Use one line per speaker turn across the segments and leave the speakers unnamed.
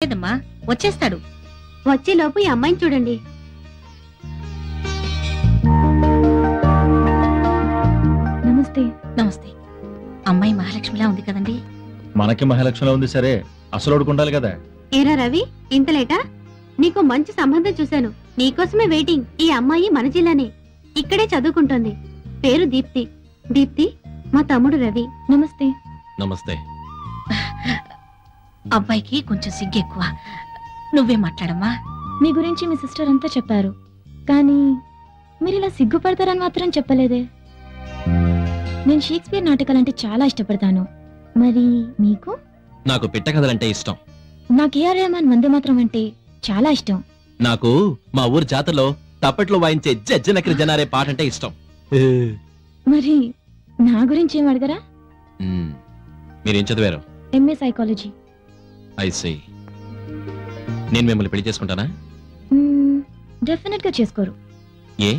లేదమ్మా, వచ్చేస్తాడు.
వచ్చేలోపు ఈ అమ్మాయిని చూడండి. నమస్తే.
నమస్తే. అమ్మాయి మహాలక్ష్మిలా ఉంది కదండి?
మనకి మహాలక్ష్మిలా ఉంది సరే, అసలు ఉండాలి కదా.
ఏరా రవి, ఇంత లేటా? నీకు మంచి సంబంధం చూశాను, నీకోసమే వెయిటింగ్. ఈ అమ్మాయి మన జిల్లానే, ఇక్కడే చదువుకుంటోంది. పేరు దీప్తి. దీప్తి మా తమ్ముడు రవి. నమస్తే.
నమస్తే.
అబ్బాయికి కొంచెం సిగ్గెక్కువ. నువ్వే మాట్లాడమ్మా.
మీ గురించి మీ సిస్టర్ అంతా చెప్పారు, కానీ మీరు ఇలా సిగ్గుపడతారని మాత్రం చెప్పలేదే. నేను షేక్స్పియర్ నాటకాలంటే చాలా ఇష్టపడతాను. మరి మీకు?
నాకు పిట్ట కథలంటే ఇష్టం.
నాకు ఏఆర్ రెహమాన్ వందే మాత్రం అంటే చాలా ఇష్టం.
నాకు మా ఊరు జాతరలో తప్పట్లో వాయించే జజ్జనకరి జనారే పాట అంటే ఇష్టం.
మరి నా గురించి ఏం అడగరా?
మీరేం చదివారు?
MA psychology.
ఐసీ. నేను మిమ్మల్ని పెళ్లి చేసుకుంటానా?
డెఫినెట్ గా చేసుకోరు.
ఏ?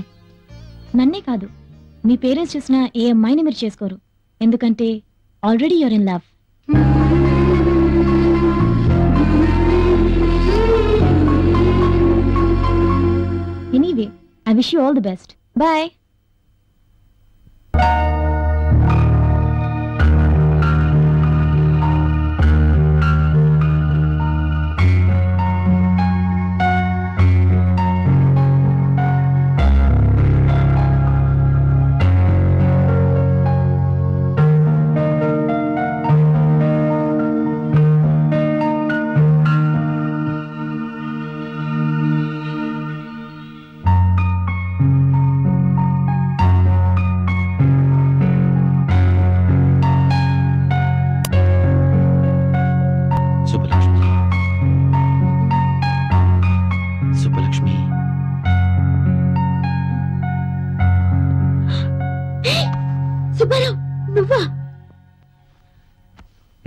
నన్నే కాదు, మీ పేరెంట్స్ చూసిన ఏ అమ్మాయిని మీరు చేసుకోరు. ఎందుకంటే already you're in love. Anyway, I wish you all the best. Bye.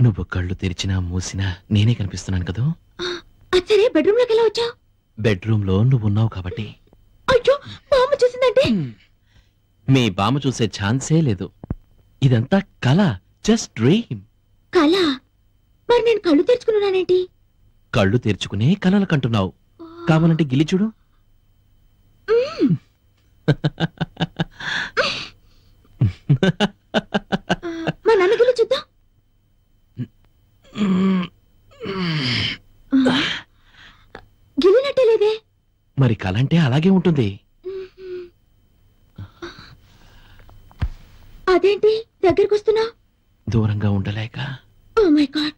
నువ్వు కళ్ళు తెరిచినా మూసినా నేనే కనిపిస్తున్నాను కదా.
సరే, బెడ్రూమ్ లోకి ఎలా వచ్చావు?
బెడ్రూమ్ లో నువ్వు ఉన్నావు కాబట్టి.
అయ్యో, బామ్మ చూసిందంటే?
మీ బామ్మ చూసే ఛాన్సే లేదు. ఇదంతా కళ, జస్ట్ డ్రీమ్.
కళ? మరి నేను కళ్ళు తెరుచుకున్నానేంటి?
కళ్ళు తెరుచుకునే కళలు కంటున్నావు. కావాలంటే గిల్లి చూడు.
మా నాన్న గిల్లి చూద్దాం. గిల్లినట్టే లేదే.
మరి కళ అంటే అలాగే ఉంటుంది.
అదేంటి దగ్గరికి వస్తున్నా?
దూరంగా ఉండలేక.
ఓ మై గాడ్,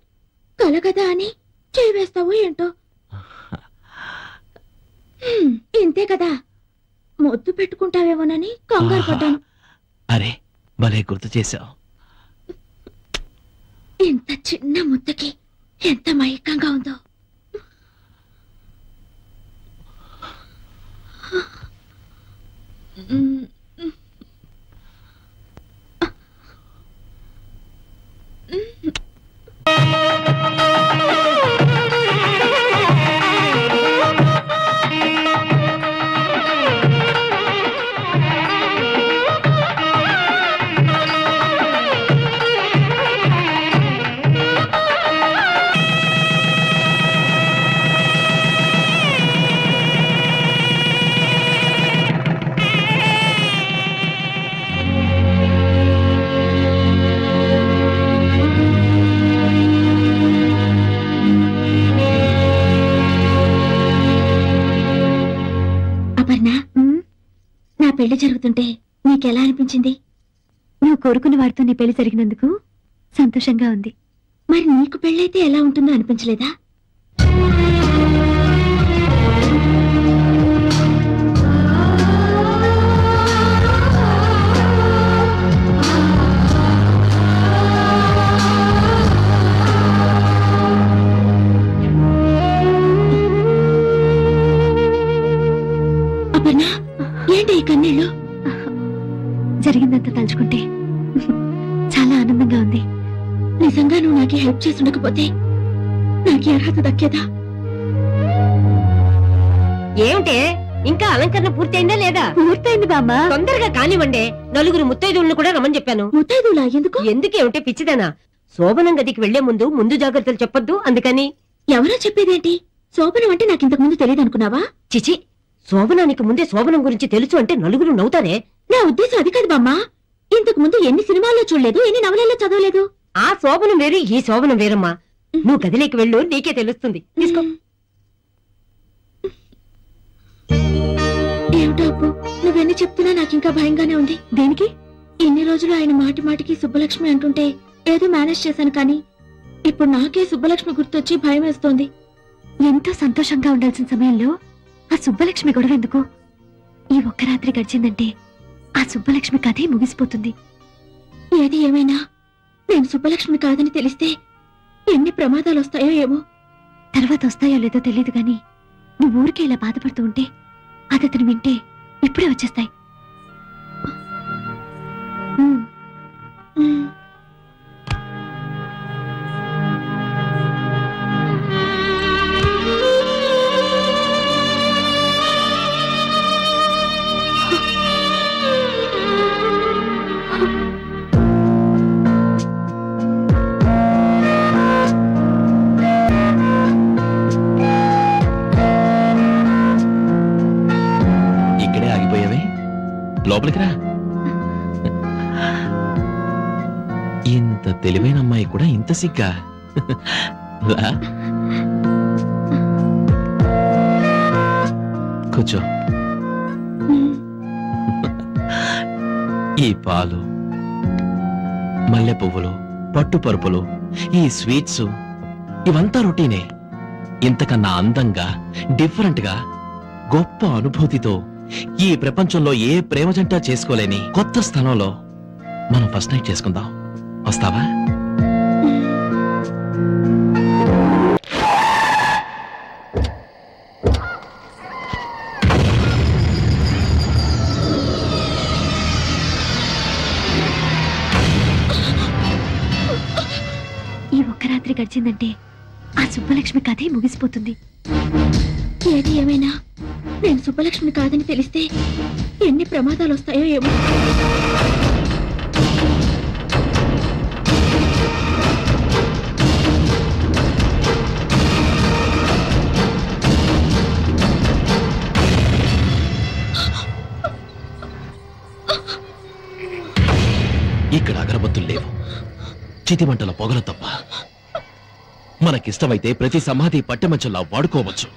కళ కదా అని చేయి వేస్తావు ఏంటో. ఇంతే కదా, ముద్దు పెట్టుకుంటావేమోనని కంగారు పడ్డాను.
అరే, భలే గుర్తు చేశావు.
ఇంత చిన్న ముద్దకి ఎంత మైకంగా ఉందో. నా పెళ్లి జరుగుతుంటే నీకెలా అనిపించింది? నువ్వు కోరుకున్న వాడితో నీ పెళ్లి జరిగినందుకు సంతోషంగా ఉంది. మరి నీకు పెళ్ళైతే ఎలా ఉంటుందో అనిపించలేదా? అపర్ణ, ఏంటి ఈ కన్నీళ్ళు? జరిగిందంతా తలుచుకుంటే చాలా ఆనందంగా ఉంది. నిజంగా నువ్వు నాకు హెల్ప్ చేసి ఉండకపోతే నాకు అర్హత దక్కేదా?
ఏమిటే, ఇంకా అలంకరణ పూర్తయిందా లేదా?
పూర్తయింది బామ్మ.
తొందరగా కానివ్వండి. నలుగురు ముత్తైదువులను కూడా రమ్మని చెప్పాను.
ముత్తైదులా? ఎందుకు?
ఎందుకేమిటే పిచ్చిదానా? శోభనం గదికి వెళ్లే ముందు జాగ్రత్తలు చెప్పొద్దు, అందుకని.
ఎవరో చెప్పేదేంటి? శోభనం అంటే నాకు ఇంతకు ముందు తెలియదు అనుకున్నావా?
చిచి, శోభనానికి ముందే శోభనం గురించి తెలుసు అంటే నలుగురు నవ్వుతారే.
నా ఉద్దేశం అది కాదు బామ్మ. ఇంతకు ముందు ఎన్ని సినిమాల్లో చూడలేదు, ఎన్ని నవలల్లో చదవలేదు.
ఆ శోభనం వేరు, ఈ శోభనం వేరమ్మా. నువ్వు గదిలోకి వెళ్ళు, నీకే తెలుస్తుంది. తీసుకో.
ఏమిటో అప్పు, నువ్వెన్ని చెప్తున్నా నాకింకా భయంగానే ఉంది. దేనికి? ఇన్ని రోజులు ఆయన మాటి మాటికి సుబ్బలక్ష్మి అంటుంటే ఏదో మేనేజ్ చేశాను, కానీ ఇప్పుడు నాకే సుబ్బలక్ష్మి గుర్తొచ్చి భయం వేస్తోంది.
ఎంతో సంతోషంగా ఉండాల్సిన సమయంలో ఆ సుబ్బలక్ష్మి గొడవ ఎందుకు? ఈ ఒక్క రాత్రి గడిచిందంటే ఆ సుబ్బలక్ష్మి కథే ముగిసిపోతుంది.
ఏది ఏమైనా నేను సుబ్బలక్ష్మి కాదని తెలిస్తే ఎన్ని ప్రమాదాలు వస్తాయో ఏమో.
తర్వాత వస్తాయో లేదో తెలియదు గాని నువ్వు ఊరికే ఇలా బాధపడుతూ ఉంటే అది అతను వింటే ఇప్పుడే వచ్చేస్తాయి.
లోపలికి రా. ఇంత తెలివైన అమ్మాయి కూడా ఇంత సిగ్గా? కూర్చో. ఈ పాలు, మల్లె పువ్వులు, పట్టు పరుపులు, ఈ స్వీట్స్ ఇవంతా రొటీనే. ఇంతకన్నా అందంగా, డిఫరెంట్ గా, గొప్ప అనుభూతితో ఈ ప్రపంచంలో ఏ ప్రేమ జంట చేసుకోలేని కొత్త స్థలంలో మనం ఫస్ట్ నైట్ చేసుకుందాం. వస్తావా?
ఈ ఒక్క రాత్రి గడిచిందంటే ఆ సుబ్బలక్ష్మి కథే ముగిసిపోతుంది.
ఏది ఏమైనా నేను సుబ్బలక్ష్మి కాదని తెలిస్తే ఎన్ని ప్రమాదాలు వస్తాయో ఏమో.
ఇక్కడ అగరబత్తులు లేవు, చితిమంటల పొగలు తప్ప. మనకిష్టమైతే ప్రతి సమాధి పట్టెమంచంలా వాడుకోవచ్చు.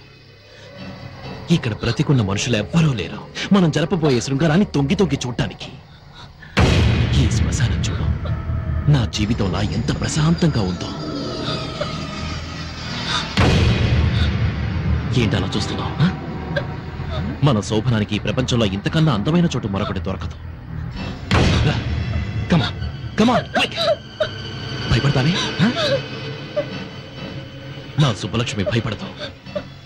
ఇక్కడ బ్రతికున్న మనుషులు ఎవ్వరూ లేరు మనం జరపబోయే శృంగారాన్ని తొంగి తొంగి చూడటానికి. ఈ శ్మశానం చూడు, నా జీవితంలో ఎంత ప్రశాంతంగా ఉందో. ఏంటలా చూస్తున్నావు? మన శోభనానికి ఈ ప్రపంచంలో ఇంతకన్నా అందమైన చోటు మరొకటి దొరకదు. కమా కమా, భయపడతానే? నా సుబ్బలక్ష్మి భయపడతావు.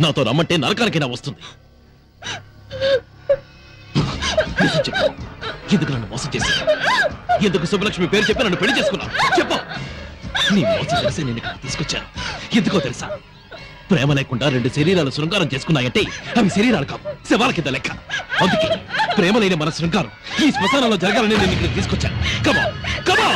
నాతో రమ్మంటే నరకానికైనా వస్తుంది. ఎందుకు నన్ను మోసం చేసి, ఎందుకు సుబ్బలక్ష్మి పేరు చెప్పి నన్ను పెళ్లి చేసుకున్నావు? చెప్పు. నీ మోసం తెలిసి నేను ఇక్కడ తీసుకొచ్చాను. ఎందుకో తెలుసా? ప్రేమ లేకుండా రెండు శరీరాలు శృంగారం చేసుకున్నాయంటే అవి శరీరాలు కావు, శవాల కింద లెక్క. అందుకే ప్రేమ లేని మన శృంగారం ఈ శ్మశానంలో జరగాలని నేను ఇక్కడ తీసుకొచ్చాను. కమా కమా.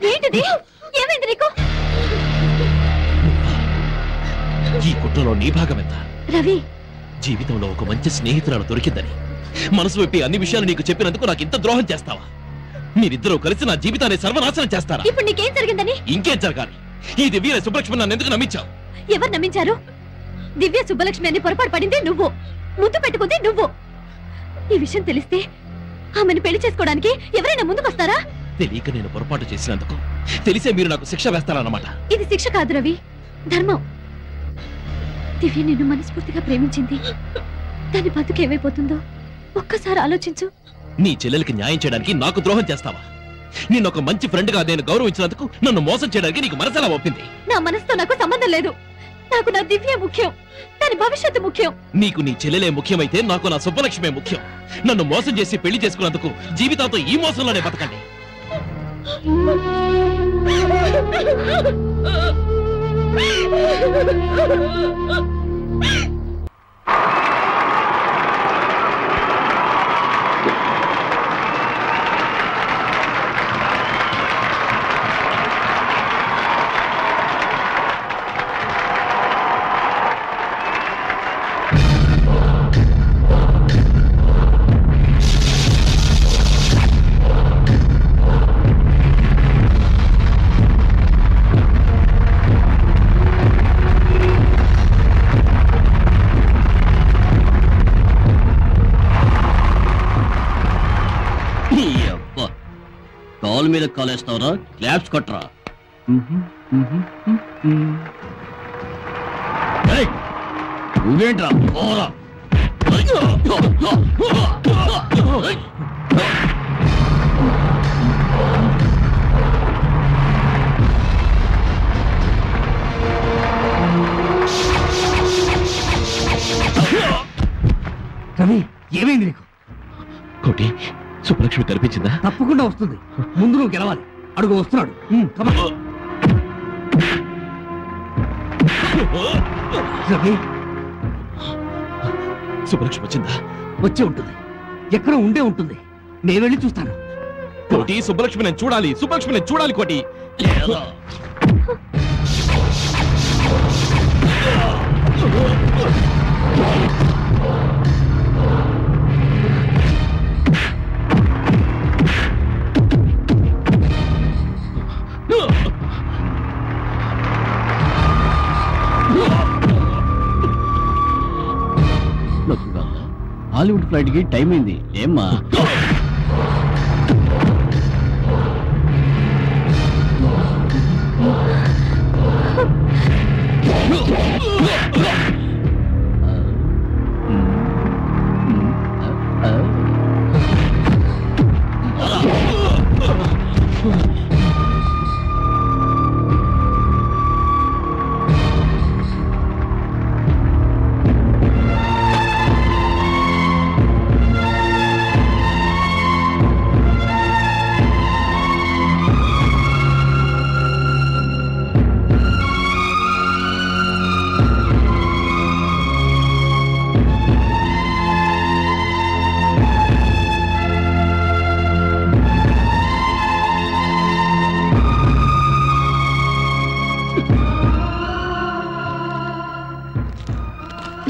ఏంటిది? ఏమైంది నీకు?
ఈ కుట్రలో నీ భాగం ఎంత?
రవి,
జీవితంలో ఒక మంచి స్నేహితురాలు దొరికిందని మనసు విప్పి అన్ని విషయాలు నీకు చెప్పినందుకు నాకు ఇంత ద్రోహం చేస్తావా? మీరిద్దరూ కలిసి నా జీవితాన్ని సర్వనాశనం చేస్తారా?
ఇప్పుడు నీకేం జరిగిందని?
ఇంకేం జరగాలి? ఈ దివ్య సుబ్బలక్ష్మి నన్ను ఎందుకు నమ్మించావు?
ఎవరు నమ్మించారు? దివ్య సుబ్బలక్ష్మి అని పొరపాటు పడింది నువ్వు, ముద్దు పెట్టుకుంది నువ్వు. ఈ విషయం తెలిస్తే ఆమెను పెళ్లి చేసుకోవడానికి ఎవరైనా ముందుకొస్తారా?
తెలియక నేను పొరపాటు చేసినందుకు తెలిసే మీరు నాకు శిక్ష వేస్తారన్నమాట.
ఇది శిక్ష కాదు రవి, ధర్మం. దివ్య నిన్ను మనస్ఫూర్తిగా ప్రేమించింది. దాని బతుకు ఏమైపోతుందో ఒక్కసారి ఆలోచించు.
నీ చెల్లెలకి న్యాయం చేయడానికి నాకు ద్రోహం చేస్తావా? నిన్ను ఒక మంచి ఫ్రెండ్ గా నేను గౌరవించినందుకు నన్ను మోసం చేయడానికి నీకు మనసెలా ఒప్పింది?
నా మనసుతో నాకు సంబంధం లేదు.
నాకు నా దివ్య ముఖ్యం, దాని భవిష్యత్తు ముఖ్యం.
నీకు నీ చెల్లెలే ముఖ్యమైతే నాకు నా సుబ్బలక్ష్మే ముఖ్యం. నన్ను మోసం చేసి పెళ్లి చేసుకున్నందుకు జీవితాంతో ఈ మోసంలోనే బతకండి.
కాలు మీద కాలేస్తావరా? క్లాప్స్ కొట్టరా? నువ్వేంట్రా?
రవి, ఏమైంది నీకు?
కోటి, సుబ్బలక్ష్మి కనిపించిందా?
తప్పకుండా వస్తుంది. ముందు నువ్వు గెలవాలి. అడుగు వస్తున్నాడు. రవి,
సుబ్బలక్ష్మి వచ్చిందా?
వచ్చే ఉంటుంది. ఎక్కడ ఉండే ఉంటుంది. నేను వెళ్ళి చూస్తాను.
కోటి, సుబ్బలక్ష్మి నేను చూడాలి. సుబ్బలక్ష్మి నేను చూడాలి కోటి.
హాలీవుడ్ ఫ్లైట్ కి టైం అయింది. ఏమ్మా?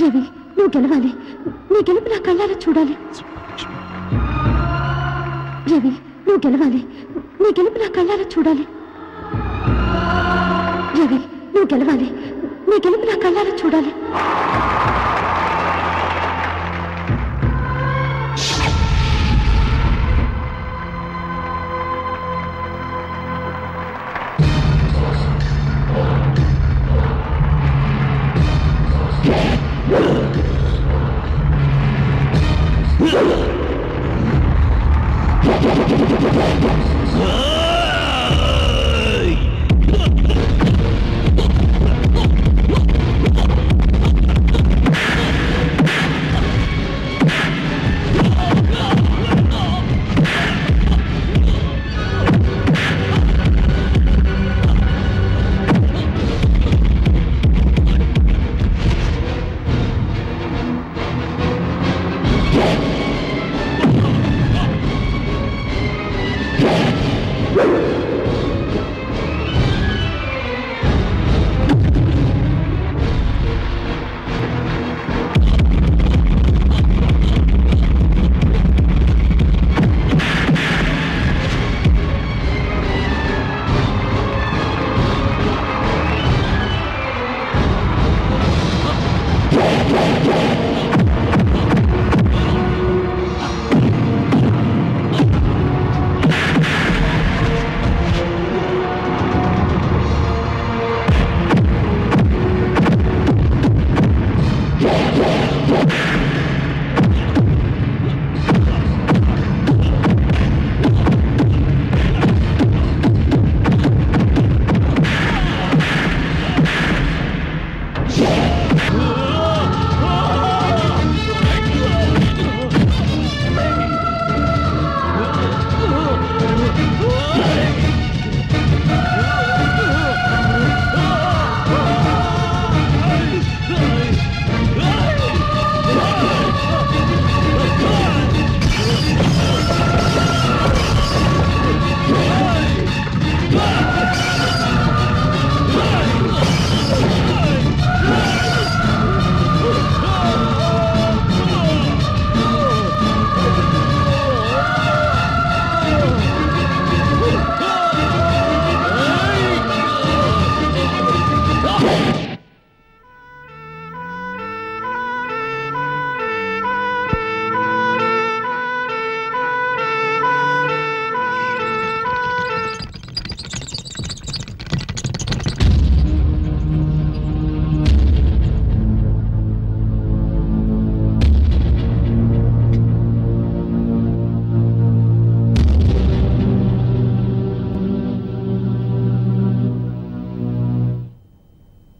రవి, నువ్వు గెలవాలి. నీ గెలుపు నా కళ్ళారా చూడాలి. రవి, నువ్వు గెలవాలి. నీ గెలుపు నా కళ్ళారా చూడాలి. రవి, నువ్వు గెలవాలి. నీ గెలుపు నా కళ్ళారా చూడాలి.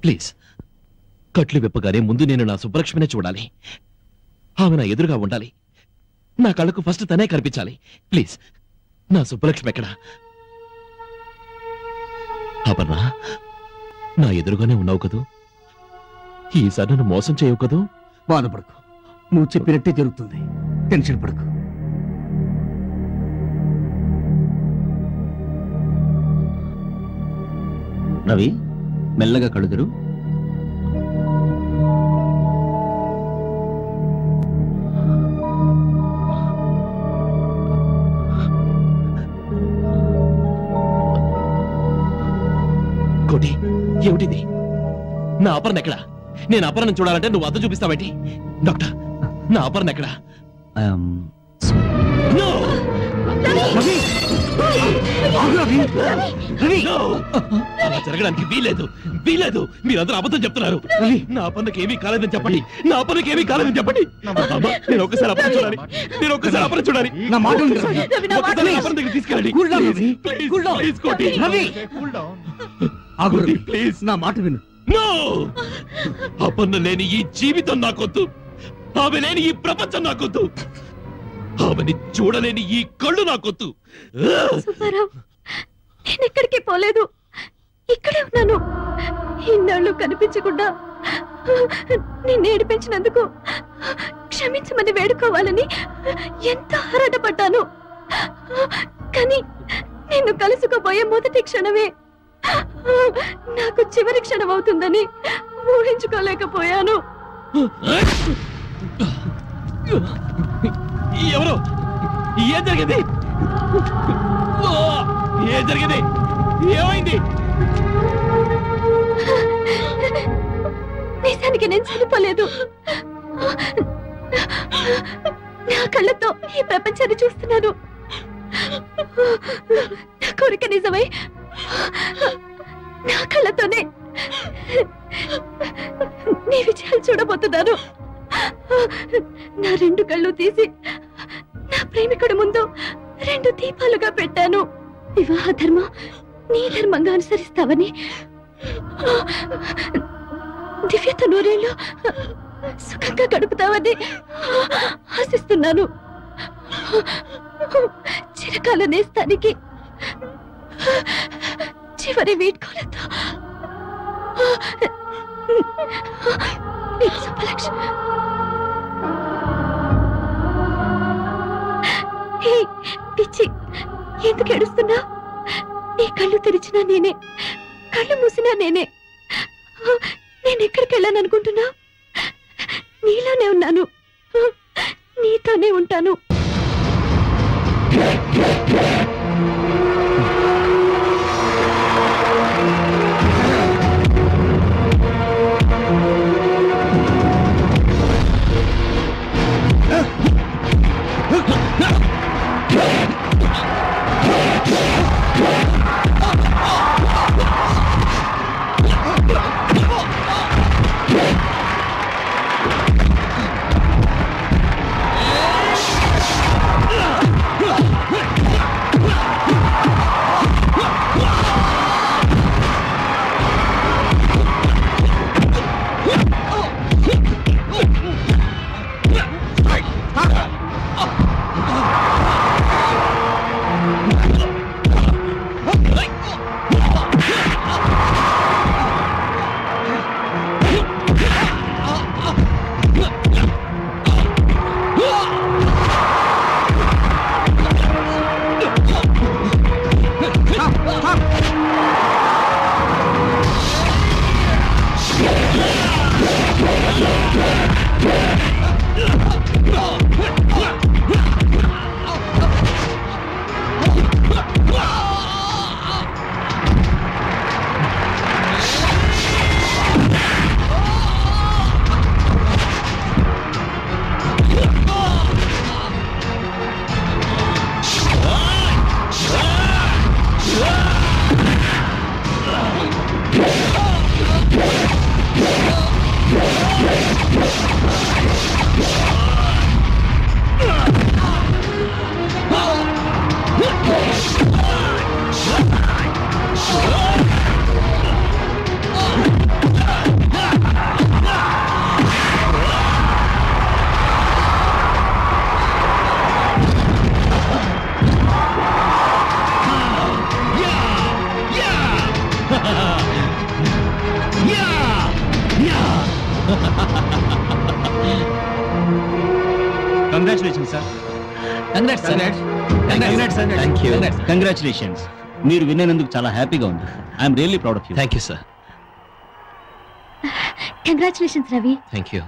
ప్లీజ్ కట్లు విప్పగానే ముందు నేను నా సుబ్బలక్ష్మినే చూడాలి. ఆమె నా ఎదురుగా ఉండాలి. నా కళ్ళకు ఫస్ట్ తనే కనిపించాలి. ప్లీజ్ నా సుబ్బలక్ష్మి ఎక్కడా? అపర్ణ, నా ఎదురుగానే ఉన్నావు కదూ? ఈసారి నన్ను మోసం చేయవు కదూ?
బాధపడకు, నువ్వు చెప్పినట్టే జరుగుతుంది. టెన్షన్ పడకు. రవి, మెల్లగా కడుదురు.
కోటి, ఏమిటిది? నా అపర్ణ ఎక్కడా? నేను అపర్ణను చూడాలంటే నువ్వు అద్దం చూపిస్తావేంటి? డాక్టర్, నా అపర్ణ ఎక్కడా? No! No! అలా జరగడానికి వీలేదు. మీరందరూ అబద్ధం చెప్తున్నారు. నా అపర్ణకి ఏమీ కాలేదని చెప్పండి. నా అపర్ణకి ఏమీ కాలేదని చెప్పండి. నేను ఒక్కసారి అపర్ణ చూడాలి.
నా మాట విను.
ఒక్కసారి అపర్ణ దగ్గర తీసుకెళ్ళండి. ప్లీజ్ కోటి.
ఆగు రవి, ప్లీజ్ నా మాట విను.
నో! అపర్ణ లేని ఈ జీవితం నాకొద్దు. ఆమె లేని ఈ ప్రపంచం నాకొద్దు. ఆమెని చూడలేని ఈ కళ్ళు నాకొద్దు.
సుబ్బారావు, నేను ఎక్కడికి పోలేదు, ఇక్కడే ఉన్నాను. ఇన్నాళ్ళు కనిపించకుండా నిన్ను ఏడిపించినందుకు క్షమించమని వేడుకోవాలని ఎంతో ఆరాటపడ్డాను. కానీ నిన్ను కలుసుకోబోయే మొదటి క్షణమే నాకు చివరి క్షణం అవుతుందని ఊహించుకోలేకపోయాను.
ఎవరు? ఏం జరిగింది? ఏమైంది?
నిజానికి నేను చనిపోలేదు. నా కళ్ళతో ఈ ప్రపంచాన్ని చూస్తున్నాను. నా కోరిక నిజమై నా కళ్ళతోనే నీ విజయాలు చూడబోతున్నాను. నా రెండు కళ్ళు తీసి నా ప్రేమికుడి ముందు రెండు దీపాలుగా పెట్టాను. వివాహ ధర్మం నీ ధర్మంగా అనుసరిస్తావని, దివ్యత నూరేళ్ళు సుఖంగా గడుపుతావని ఆశిస్తున్నాను. చిరకాల నేస్తానికి చివరి వీడ్కోలతో సుబ్బలక్ష్మి. పిచ్చి, ఎందుకు ఏడుస్తున్నా? నీ కళ్ళు తెరిచినా నేనే, కళ్ళు మూసినా నేనే. నేను ఎక్కడికి వెళ్ళాను అనుకుంటున్నా? నీలోనే ఉన్నాను, నీతోనే ఉంటాను.
Congratulation sir. కంగ్రాచులేషన్స్. మీరు విన్నందుకు చాలా హ్యాపీగా ఉంది. I'm really proud of you.
Thank you sir.
Congratulations Ravi.
Thank you.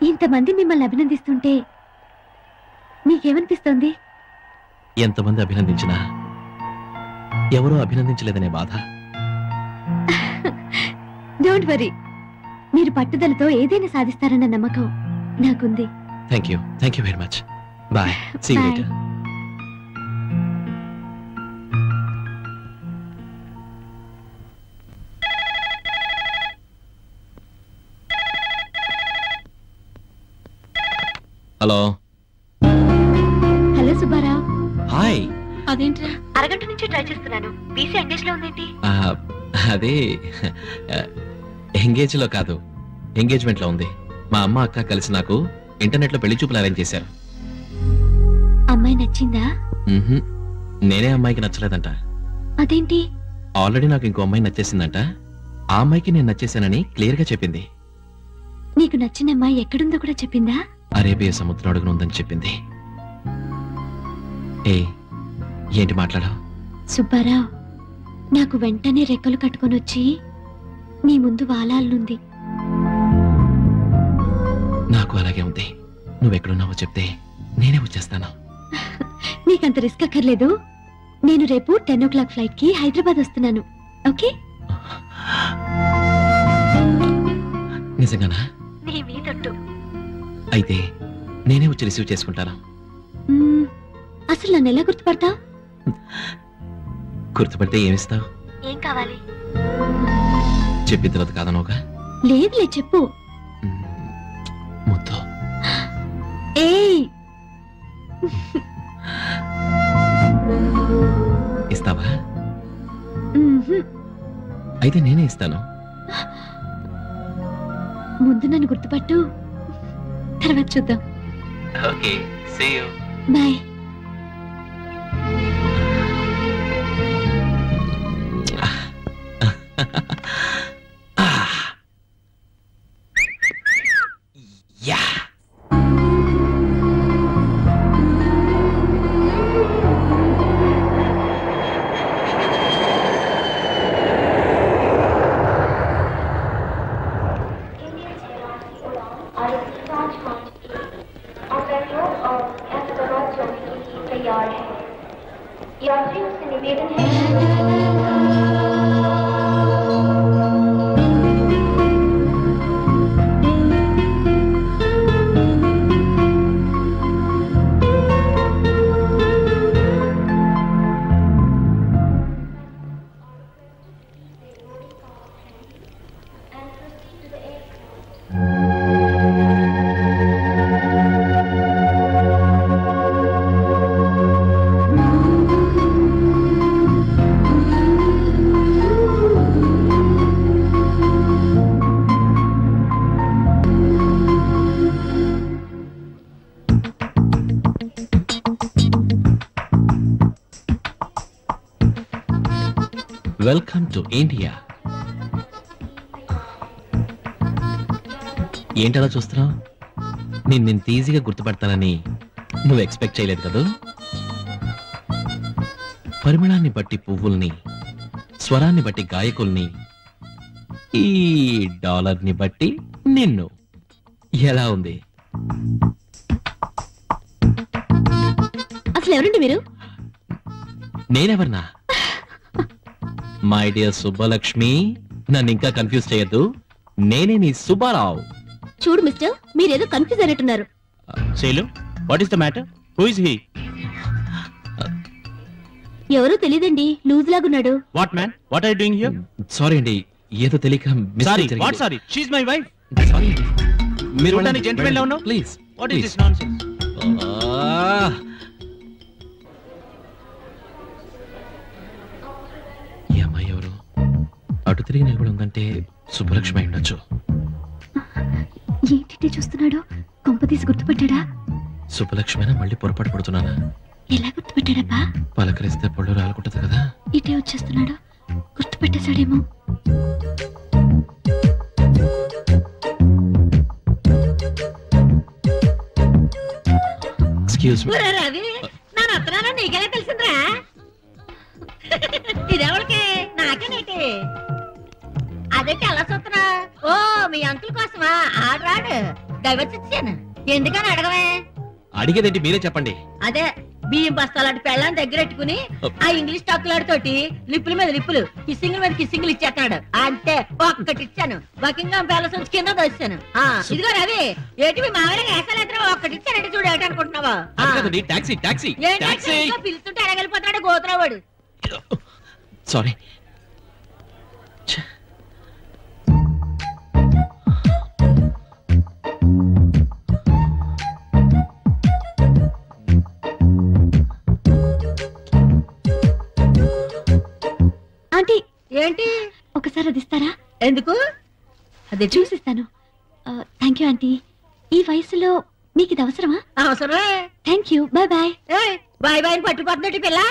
ఇంతమంది మిమ్మల్ని అభినందిస్తుంటే మీకేమనిపిస్తుంది?
ఎంతమంది అభినందించినా ఎవరో అభినందించలేదనే బాధ.
డోంట్ వరీ, మీరు పట్టుదలతో ఏదైనా సాధిస్తారన్న నమ్మకం నాకుంది.
Thank you very much. Bye. See you later. Hello.
Hello Subbarao.
Hi.
అదేంట్రా అరగంట నుంచి ట్రై చేస్తున్నాను. బీసీ ఎంగేజ్ లో ఉందేంటి?
అదే ఎంగేజ్ లో కాదు, ఎంగేజ్మెంట్ లో ఉంది. మా అమ్మ అక్క కలిసి నాకు ఇంటర్నెట్ లో పెళ్లి చూపులు అరేంజ్ చేశారు.
అమ్మాయి నచ్చిందా?
నేనే అమ్మాయికి నచ్చలేదంట.
అదేంటి?
ఆల్రెడీ నాకు ఇంకో అమ్మాయి నచ్చేసిందంట. ఆ అమ్మాయికి నేను నచ్చేసానని క్లియర్ గా చెప్పింది.
నీకు నచ్చిన అమ్మాయి ఎక్కడుందో కూడా చెప్పిందా?
అరేబియా సముద్రం అడుగున ఉందని చెప్పింది. ఏంటి మాట్లాడావు?
సుబ్బారావు, నాకు వెంటనే రెక్కలు కట్టుకొని వచ్చి నీ ముందు వాలాలనుంది.
నాకు అలాగే ఉంది. నువ్వెక్కడున్నావో చెప్తే నేనే వచ్చేస్తాను.
నీకంత రిస్క్ అక్కర్లేదు. నేను రేపు 10 o'clock ఫ్లైట్ కి హైదరాబాద్ వస్తున్నాను. ఓకే?
నిజంగానా?
నీ మీదొట్టు.
అయితే నేనే వచ్చి రిసీవ్ చేసుకుంటాను.
అసలు నన్ను ఎలా గుర్తుపడతా?
గుర్తుపడితే ఏమిస్తావు?
ఏం కావాలి?
చెప్పిన తర్వాత కాదనోగా?
లేదులే, చెప్పు.
ముద్దు.
ఏయ్,
ఇస్తావా? అయితే నేనే ఇస్తాను.
ముందు నన్ను గుర్తుపట్టు, తర్వాత చూద్దాం.
Okay, see you.
Bye.
Welcome to India. ఏంటలా చూస్తున్నావు? నేను ఈజీగా గుర్తుపడతానని నువ్వు ఎక్స్పెక్ట్ చేయలేదు కదా. పరిమళాన్ని బట్టి పువ్వుల్ని, స్వరాన్ని బట్టి గాయకుల్ని, ఈ డాలర్ని బట్టి నిన్ను. ఎలా ఉంది?
అసలు ఎవరండి మీరు?
నేనెవరన్నా? మై డియర్ సుబ్బలక్ష్మి, నన్ను ఇంకా కన్ఫ్యూజ్ చేయొద్దు. నేనే నీ సుబ్బారావు.
చూడు మిస్టర్, మీరేదో కన్ఫ్యూజ్ అయినట్టున్నారు.
Sailu, what is the matter? Who is he?
ఎవరో తెలియదండి, లూజ్ లాగున్నాడు.
What man? What are you doing here?
Sorry అండి, ఏదో తెలియక
sorry. What sorry? She is my wife.
Sorry అండి.
మీరు ఉండని జెంటిల్మెన్ లా ఉన్నావు.
Please.
What is this nonsense?
ఈ అమ్మాయి ఎవరు? అటు తిరిగి నిలబడి ఉందంటే సుబ్బలక్ష్మి అయి ఉండొచ్చు.
ఏంటి చూస్తున్నాడు? కొంప తీసి గుర్తుపట్టాడా?
సుబ్బలక్ష్మినా మళ్ళీ పొరపాటు పడుతున్నానా?
ఎలా గుర్తుపట్టాడబ్బా?
పలకరిస్తే పళ్ళు రాలుకుంటది కదా.
ఇటే వచ్చేస్తున్నాడు, గుర్తుపట్టేశాడేమో.
Excuse me.
రవి నా వస్తున్నానో నీకెలా తెలిసిందిరా? ఇదేవరికి నాకేనేటి? అదేంటి అలా చూస్తున్నా? ఓ మీ అంకుల్ కోసమా? ఆడరాడు డైవర్స్ ఇచ్చాను. ఎందుకని అడగవే?
అడిగేదేంటి మీరే చెప్పండి.
అదే బియ్యం బస్తాలాంటి పెళ్ళాన్ని దగ్గరెట్టుకుని ఆ ఇంగ్లీష్ టాకులాడితోటి లిప్పుల మీద లిప్పులు, కిస్సింగ్ల మీద కిస్సింగ్లు ఇచ్చేస్తున్నాడు. అంతే, ఒక్కటి ఇచ్చాను. బకింగ్హామ్ ప్యాలెస్ నుంచి కింద దోశాను. ఇదిగో రవి, ఏంటి మీ మామయ్య వేసాలేద్ర ఒక్కటి ఇచ్చానంటే చూడు, ఏంటి అనుకుంటున్నావా?
టాక్సీ టాక్సీ టాక్సీ
పిలుస్తుంటే అడగలిపోతున్నాడు గోతురావాడు.
సారీ.
ఆంటీ,
ఏంటి?
ఒకసారి అది ఇస్తారా?
ఎందుకు?
అదే చూసిస్తాను. Thank you aunty. ఈ వయసులో మీకు ఇది అవసరమా?
అవసరమే.
Thank you. Bye bye.
Bye bye పట్టుకుపోతున్నట్టు పిల్ల.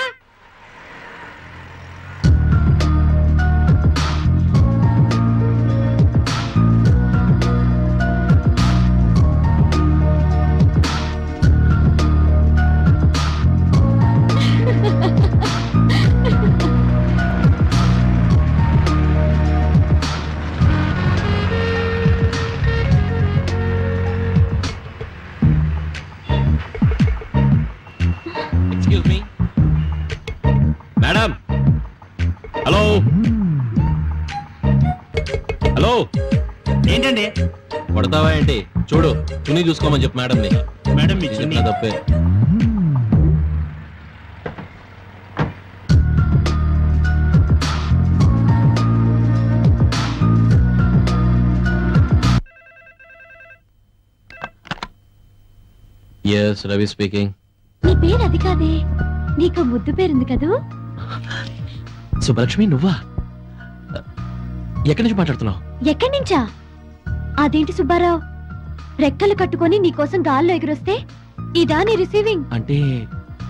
Excuse me madam. Hello hello.
ఏంటండి?
కొడతావా ఏంటి? చూడు, చున్నీ చూసుకోమని చెప్పు మేడం ని.
మేడం మీ చున్నీ
తప్పే. Yes, Ravi speaking.
నీ పేరు అది కాదే, నీకు ముద్దు పేరుంది కదూ?
సుబ్బలక్ష్మి, నువ్వా? ఎక్కడి నుంచి మాట్లాడుతున్నావు?
ఎక్కడి నుంచా? అదేంటి సుబ్బారావు, రెక్కలు కట్టుకొని నీకోసం గాల్లో ఎగురొస్తే ఇదా నీ రిసీవింగ్?
అంటే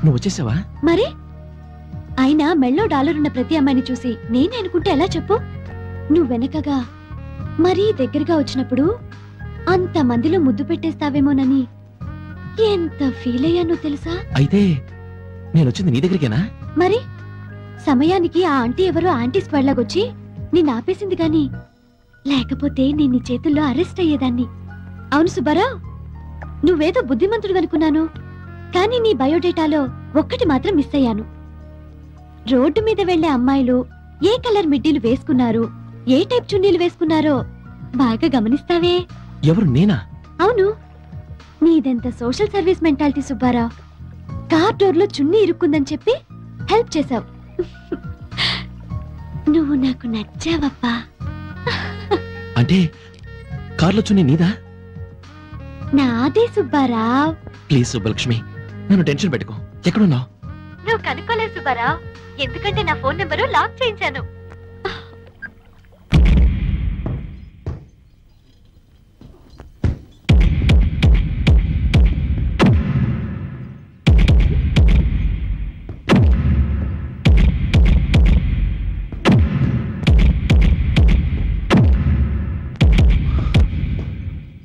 నువ్వు వచ్చేసావా?
మరి అయినా మెళ్ళో డాలర్ ఉన్న ప్రతి అమ్మాయిని చూసి నేనే అనుకుంటే ఎలా చెప్పు? నువ్వు వెనకగా మరీ దగ్గరగా వచ్చినప్పుడు అంత మందిలో ముద్దు పెట్టేస్తావేమోనని ఎంత ఫీల్ అయ్యానో తెలుసా?
అయితే నేను వచ్చింది నీ దగ్గరికేనా?
మరి సమయానికి ఆ ఆంటీ ఎవరో ఆంటీ స్క్వాడ్ లాగొచ్చి నిన్ను ఆపేసింది గాని లేకపోతే నేను నీ చేతుల్లో అరెస్ట్ అయ్యేదాన్ని. అవును సుబ్బారావు, నువ్వేదో బుద్ధిమంతుడు అనుకున్నాను, కానీ నీ బయోడేటాలో ఒక్కటి మాత్రం మిస్ అయ్యాను. రోడ్డు మీద వెళ్లే అమ్మాయిలు ఏ కలర్ మిడ్డీలు వేసుకున్నారు, ఏ టైప్ చున్నీలు వేసుకున్నారో బాగా గమనిస్తావే?
ఎవరు, నేనా?
అవును, నీదెంత social service mentality Subbarao. Car door లో చున్నీ ఇరుక్కుందని చెప్పి హెల్ప్ చేశావు. నువ్వు నాకు నచ్చావప్పా.
అంటే కార్లో చున్నీ నీదా?
నాదే సుబ్బారావు.
ప్లీజ్ సుబ్బలక్ష్మి, నన్ను టెన్షన్ పెట్టుకో. ఎక్కడున్నావు?
నువ్వు కనుక్కోలేదు సుబ్బారావు, ఎందుకంటే నా ఫోన్ నెంబరు లాక్ చేయించాను.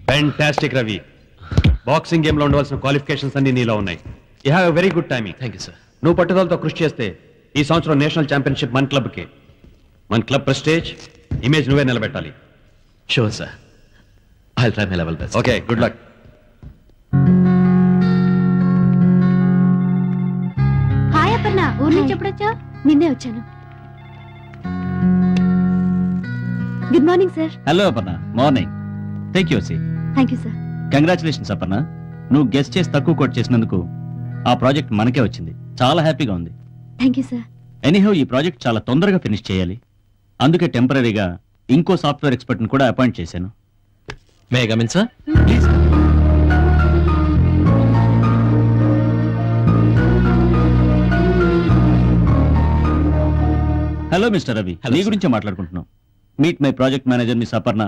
ఫ్యాంటాస్టిక్ రవి. బాక్సింగ్ గేమ్ లో ఉండవలసిన క్వాలిఫికేషన్స్ అన్ని నీలో ఉన్నాయి. You have a very good timing.
Thank you sir.
నువ్వు పట్టుదలతో కృషి చేస్తే ఈ సంవత్సరం నేషనల్ ఛాంపియన్షిప్ మన క్లబ్కి, మన క్లబ్ ప్రెస్టేజ్, ఇమేజ్ నువ్వే నిలబెట్టాలి.
Sure sir, I will try my level best.
Okay, good luck.
Hi Aparna, ఊరు నుంచి ఎప్పుడొచ్చా? నిన్నే వచ్చాను. Good morning sir.
Hello Aparna, morning. Take your seat.
Thank you sir.
Congratulations Aparna, నువ్వు గెస్ట్ చేసి తక్కువ కోట్ చేసినందుకు ఆ ప్రాజెక్ట్ మనకే వచ్చింది. చాలా హ్యాపీగా ఉంది.
Thank you sir.
ఎనీహౌ ఈ ప్రాజెక్ట్ చాలా తొందరగా ఫినిష్ చేయాలి, అందుకే టెంపరీగా ఇంకో సాఫ్ట్వేర్ ఎక్స్పర్ట్ ని కూడా అపాయింట్ చేశాను.
May I come in sir? Please.
Hello mister Ravi, నీ గురించే మాట్లాడుకుంటున్నాం. Meet my project manager miss Aparna.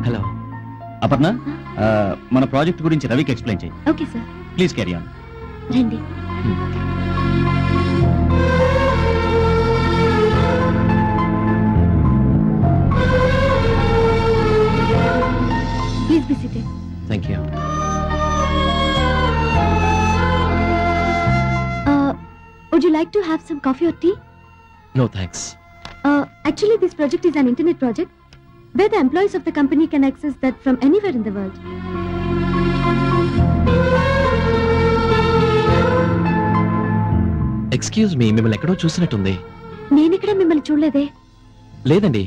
Hello
Aparna, మన ప్రాజెక్ట్ గురించి రవికి ఎక్స్ప్లెయిన్ చేయి.
Okay sir.
Please carry on.
రండి. like to have some coffee or tea?
No thanks.
Actually, this project is an internet project where the employees of the company can access that from anywhere in the world.
Excuse me, మిమ్మల్ని ఎక్కడో చూసినట్టుంది.
నేనిక్కడ మిమ్మల్ని చూడలేదే.
లేదండి,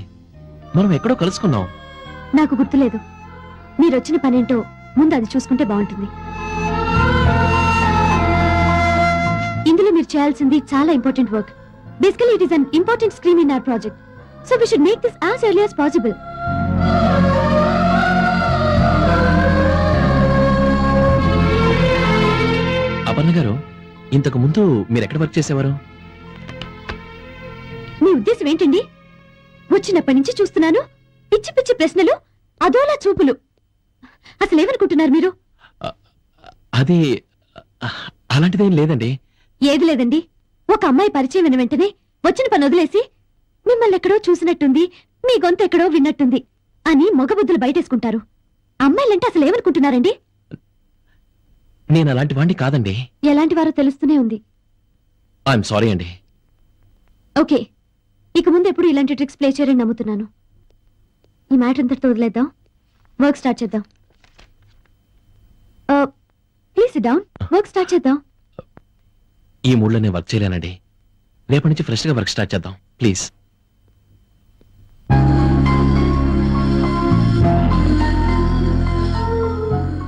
మనం ఎక్కడో కలుసుకున్నాం.
నాకు గుర్తులేదు. మీరొచ్చిన పనేంటో ముందు అది చూసుకుంటే బాగుంటుంది. ఇందులో మీరు చేయాల్సింది చాలా important work. Basically it is an important screen in our project. So we should make this as early as possible.
Aparna garu, ఇంతకు ముందు మీరు ఎక్కడ వర్క్ చేసేవారు?
మీ ఉద్దేశం ఏంటండి? వచ్చినప్పటి నుంచి చూస్తున్నాను, పిచ్చి పిచ్చి ప్రశ్నలు, అదోలా చూపులు. అసలు ఏమనుకుంటున్నారు మీరు?
అది అలాంటిదేం లేదండి.
ఏది లేదండి. ఒక అమ్మాయి పరిచయం అయిన వెంటనే వచ్చిన పని వదిలేసి మిమ్మల్ని ఎక్కడో చూసినట్టుంది, మీ గొంతు ఎక్కడో విన్నట్టుంది అని మగబుద్ధులు బయటేసుకుంటారు. అమ్మాయిలంటే అసలు ఏమనుకుంటున్నారండి?
నేను అలాంటి వాడిని కాదండి.
ఎలాంటి వారో తెలుస్తూనే ఉంది.
ఐఎమ్ సారీ అండి.
ఓకే, ఇక ముందు ఎప్పుడు ఇలాంటి ట్రిక్స్ ప్లే చేయరని నమ్ముతున్నాను. ఈ మ్యాటర్ అంతటితో వదిలేద్దాం, వర్క్ స్టార్ట్ చేద్దాం. Please SIT down, work start చేద్దాం.
ఈ మూడ్లో నేను వర్క్ చేయలేనండి. రేపటి నుంచి ఫ్రెష్ గా వర్క్ స్టార్ట్ చేద్దాం ప్లీజ్.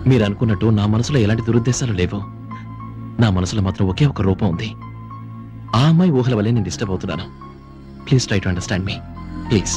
మీరు అనుకున్నట్టు నా మనసులో ఎలాంటి దురుద్దేశాలు లేవు. నా మనసులో మాత్రం ఒకే ఒక రూపం ఉంది. ఆ అమ్మాయి ఊహల వల్లే నేను డిస్టర్బ్ అవుతున్నాను. Please try to understand me please.